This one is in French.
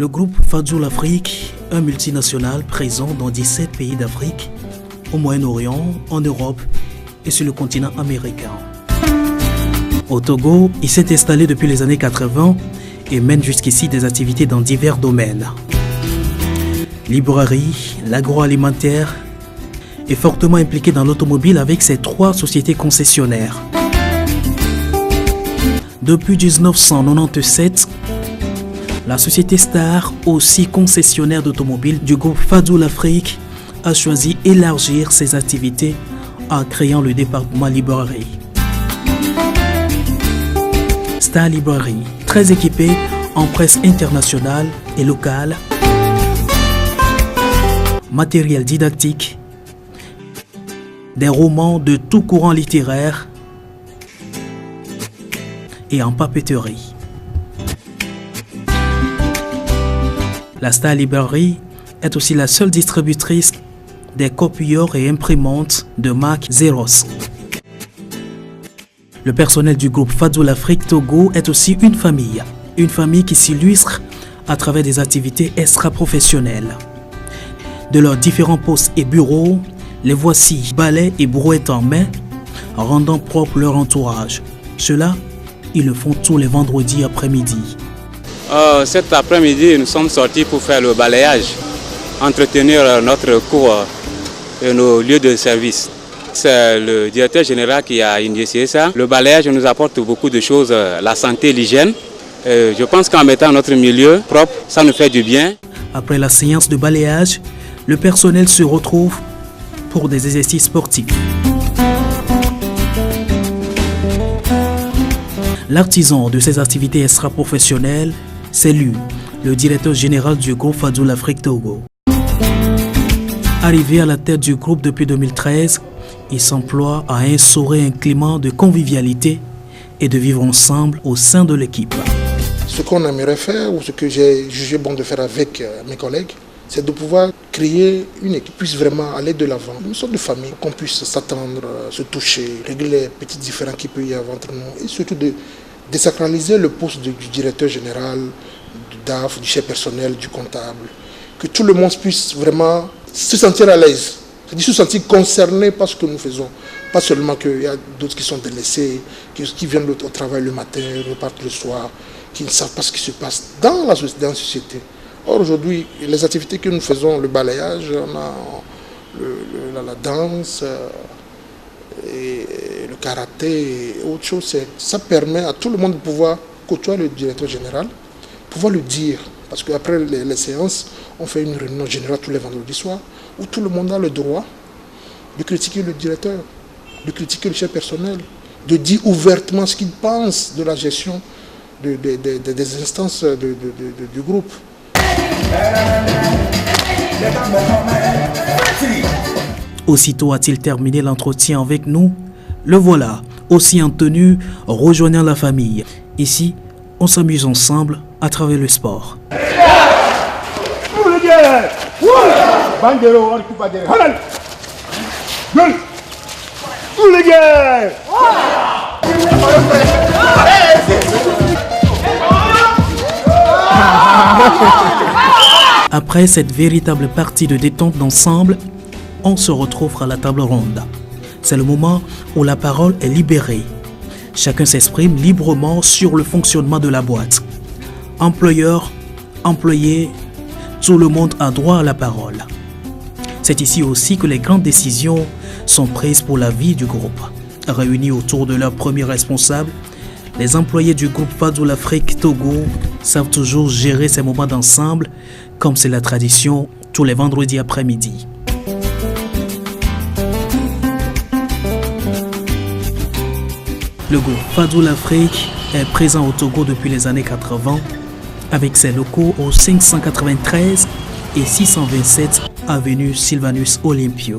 Le groupe Fazoul Afrique, un multinational présent dans 17 pays d'Afrique, au Moyen-Orient, en Europe et sur le continent américain. Au Togo, il s'est installé depuis les années 80 et mène jusqu'ici des activités dans divers domaines. Librairie, l'agroalimentaire, est fortement impliqué dans l'automobile avec ses 3 sociétés concessionnaires. Depuis 1997, la société Star, aussi concessionnaire d'automobiles du groupe Fazoul Afrique, a choisi d'élargir ses activités en créant le département librairie. Star Librairie, très équipée en presse internationale et locale, matériel didactique, des romans de tout courant littéraire et en papeterie. La Star Librairie est aussi la seule distributrice des copieurs et imprimantes de marque Xerox. Le personnel du groupe Fazoul Afrique Togo est aussi une famille qui s'illustre à travers des activités extra-professionnelles. De leurs différents postes et bureaux, les voici balais et brouettes en main, rendant propre leur entourage. Cela, ils le font tous les vendredis après-midi. Cet après-midi, nous sommes sortis pour faire le balayage, entretenir notre cour et nos lieux de service. C'est le directeur général qui a initié ça. Le balayage nous apporte beaucoup de choses, la santé, l'hygiène. Je pense qu'en mettant notre milieu propre, ça nous fait du bien. Après la séance de balayage, le personnel se retrouve pour des exercices sportifs. L'artisan de ces activités extra-professionnelles, c'est lui, le directeur général du groupe Fazoul Afrique Togo. Arrivé à la tête du groupe depuis 2013, il s'emploie à instaurer un climat de convivialité et de vivre ensemble au sein de l'équipe. Ce qu'on aimerait faire, ou ce que j'ai jugé bon de faire avec mes collègues, c'est de pouvoir créer une équipe qui puisse vraiment aller de l'avant. Une sorte de famille, qu'on puisse s'attendre, se toucher, régler les petits différends qu'il peut y avoir entre nous et surtout de désacraliser le poste du directeur général, du DAF, du chef personnel, du comptable. Que tout le monde puisse vraiment se sentir à l'aise, c'est-à-dire se sentir concerné par ce que nous faisons. Pas seulement qu'il y a d'autres qui sont délaissés, qui viennent au travail le matin, repartent le soir, qui ne savent pas ce qui se passe dans la société. Or aujourd'hui, les activités que nous faisons, le balayage, on a la danse, et le karaté et autre chose, ça permet à tout le monde de pouvoir côtoyer le directeur général, pouvoir le dire. Parce qu'après les séances, on fait une réunion générale tous les vendredis soirs où tout le monde a le droit de critiquer le directeur, de critiquer le chef personnel, de dire ouvertement ce qu'il pense de la gestion des instances du groupe. Aussitôt a-t-il terminé l'entretien avec nous, le voilà, aussi en tenue, rejoignant la famille. Ici, on s'amuse ensemble à travers le sport. Après cette véritable partie de détente d'ensemble, on se retrouve à la table ronde. C'est le moment où la parole est libérée. Chacun s'exprime librement sur le fonctionnement de la boîte. Employeur, employé, tout le monde a droit à la parole. C'est ici aussi que les grandes décisions sont prises pour la vie du groupe. Réunis autour de leur premier responsable, les employés du groupe Fazoul Afrique Togo savent toujours gérer ces moments d'ensemble, comme c'est la tradition tous les vendredis après-midi. Le groupe Fazoul Afrique est présent au Togo depuis les années 80 avec ses locaux au 593 et 627 avenue Sylvanus Olympio.